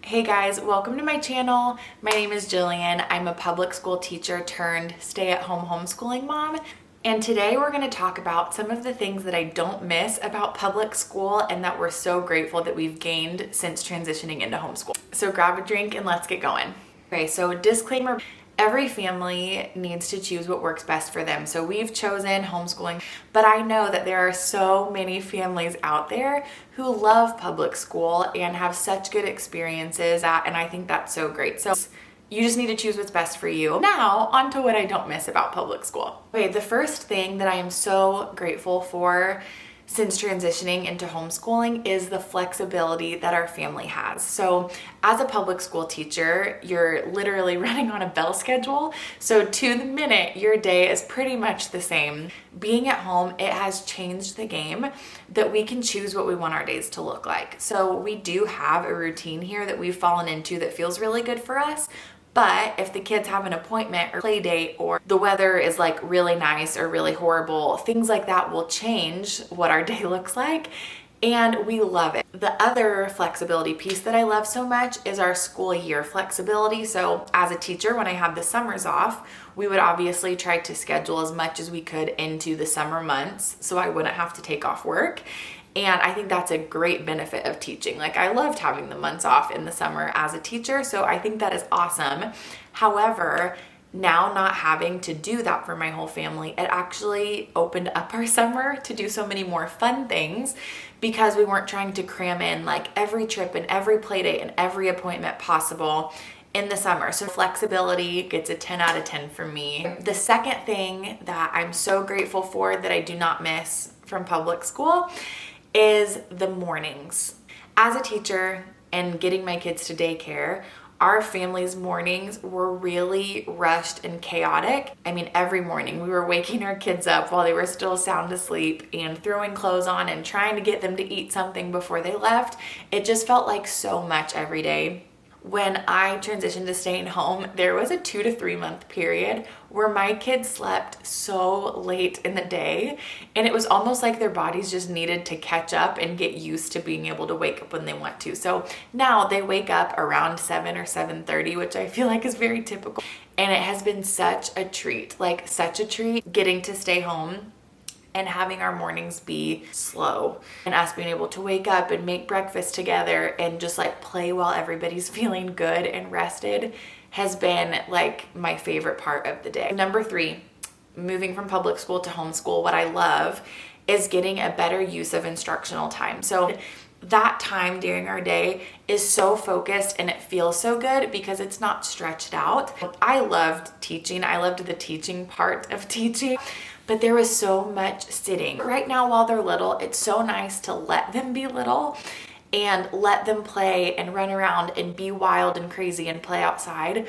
Hey guys, welcome to my channel. My name is Jillian. I'm a public school teacher turned stay-at-home homeschooling mom. And today we're going to talk about some of the things that I don't miss about public school and that we're so grateful that we've gained since transitioning into homeschool. So grab a drink and let's get going. Okay, so disclaimer, every family needs to choose what works best for them. So we've chosen homeschooling, but I know that there are so many families out there who love public school and have such good experiences at, and I think that's so great. So you just need to choose what's best for you. Now, on to what I don't miss about public school. Okay, the first thing that I am so grateful for since transitioning into homeschooling is the flexibility that our family has. So as a public school teacher, you're literally running on a bell schedule. So to the minute, your day is pretty much the same. Being at home, it has changed the game that we can choose what we want our days to look like. So we do have a routine here that we've fallen into that feels really good for us. But if the kids have an appointment or play date or the weather is like really nice or really horrible, things like that will change what our day looks like. And we love it. The other flexibility piece that I love so much is our school year flexibility. So as a teacher, when I had the summers off, we would obviously try to schedule as much as we could into the summer months so I wouldn't have to take off work. And I think that's a great benefit of teaching. Like, I loved having the months off in the summer as a teacher, so I think that is awesome. However, now not having to do that for my whole family, it actually opened up our summer to do so many more fun things because we weren't trying to cram in like every trip and every play date and every appointment possible in the summer. So flexibility gets a 10 out of 10 for me. The second thing that I'm so grateful for that I do not miss from public school is the mornings. As a teacher and getting my kids to daycare, our family's mornings were really rushed and chaotic. I mean, every morning we were waking our kids up while they were still sound asleep and throwing clothes on and trying to get them to eat something before they left. It just felt like so much every day. When I transitioned to staying home, there was a 2 to 3 month period where my kids slept so late in the day, and it was almost like their bodies just needed to catch up and get used to being able to wake up when they want to. So now they wake up around 7 or 7:30, which I feel like is very typical. And it has been such a treat, like such a treat getting to stay home and having our mornings be slow and us being able to wake up and make breakfast together and just like play while everybody's feeling good and rested has been like my favorite part of the day. Number 3, moving from public school to homeschool, what I love is getting a better use of instructional time. So that time during our day is so focused and it feels so good because it's not stretched out. I loved teaching. I loved the teaching part of teaching. But there was so much sitting. Right now, while they're little, it's so nice to let them be little and let them play and run around and be wild and crazy and play outside.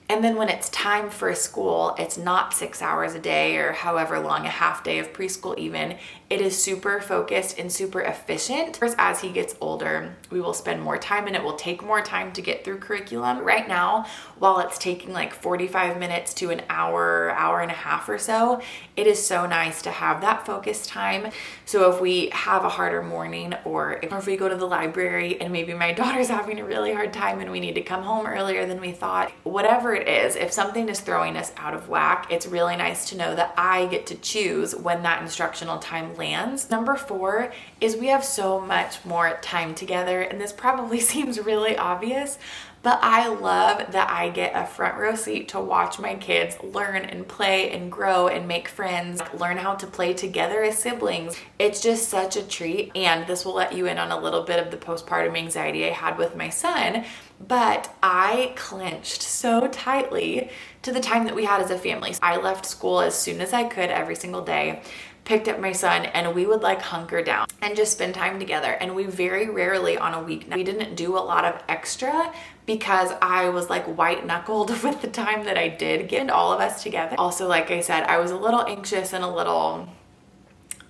And then when it's time for school, it's not 6 hours a day or however long, a half day of preschool even. It is super focused and super efficient. As he gets older, we will spend more time and it will take more time to get through curriculum. Right now, while it's taking like 45 minutes to an hour, hour and a half or so, it is so nice to have that focused time. So if we have a harder morning or if we go to the library and maybe my daughter's having a really hard time and we need to come home earlier than we thought, whatever it is, if something is throwing us out of whack, it's really nice to know that I get to choose when that instructional time lands. Number 4 is we have so much more time together, and this probably seems really obvious, but I love that I get a front row seat to watch my kids learn and play and grow and make friends, learn how to play together as siblings. It's just such a treat, and this will let you in on a little bit of the postpartum anxiety I had with my son. But I clenched so tightly to the time that we had as a family. I left school as soon as I could every single day, picked up my son, and we would like hunker down and just spend time together. And we very rarely on a weeknight, we didn't do a lot of extra because I was like white knuckled with the time that I did get all of us together. Also, like I said, I was a little anxious and a little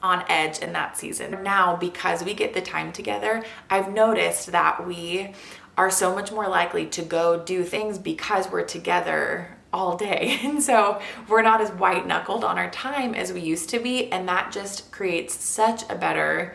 on edge in that season. Now, because we get the time together, I've noticed that we are so much more likely to go do things because we're together all day. And so we're not as white knuckled on our time as we used to be. And that just creates such a better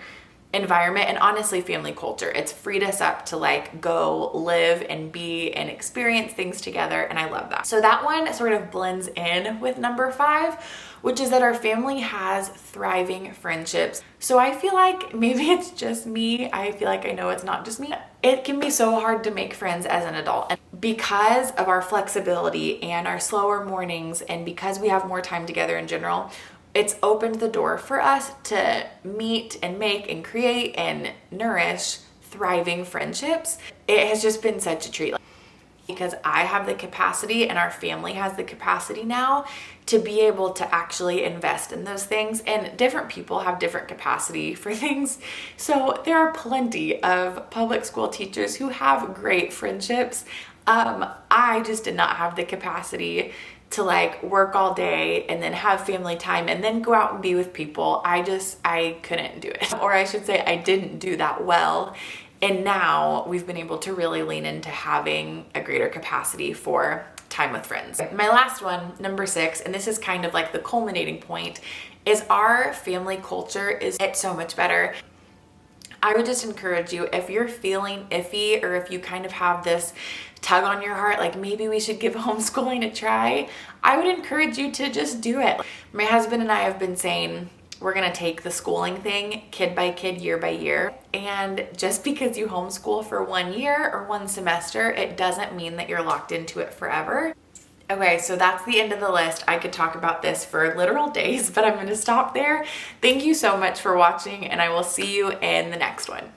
environment, and honestly family culture. It's freed us up to like go live and be and experience things together, and I love that. So that one sort of blends in with number 5, which is that our family has thriving friendships. So I feel like maybe it's just me. I feel like I know it's not just me. It can be so hard to make friends as an adult. And because of our flexibility and our slower mornings, and because we have more time together in general, it's opened the door for us to meet and make and create and nourish thriving friendships. It has just been such a treat, because I have the capacity and our family has the capacity now to be able to actually invest in those things, and different people have different capacity for things. So there are plenty of public school teachers who have great friendships. I just did not have the capacity to like work all day and then have family time and then go out and be with people. I couldn't do it. Or I should say I didn't do that well. And now we've been able to really lean into having a greater capacity for time with friends. My last one, number 6, and this is kind of like the culminating point, is our family culture is so much better. I would just encourage you, if you're feeling iffy or if you kind of have this tug on your heart, like maybe we should give homeschooling a try, I would encourage you to just do it. My husband and I have been saying we're gonna take the schooling thing kid by kid, year by year. And just because you homeschool for 1 year or 1 semester, it doesn't mean that you're locked into it forever. Okay, so that's the end of the list. I could talk about this for literal days, but I'm gonna stop there. Thank you so much for watching, and I will see you in the next one.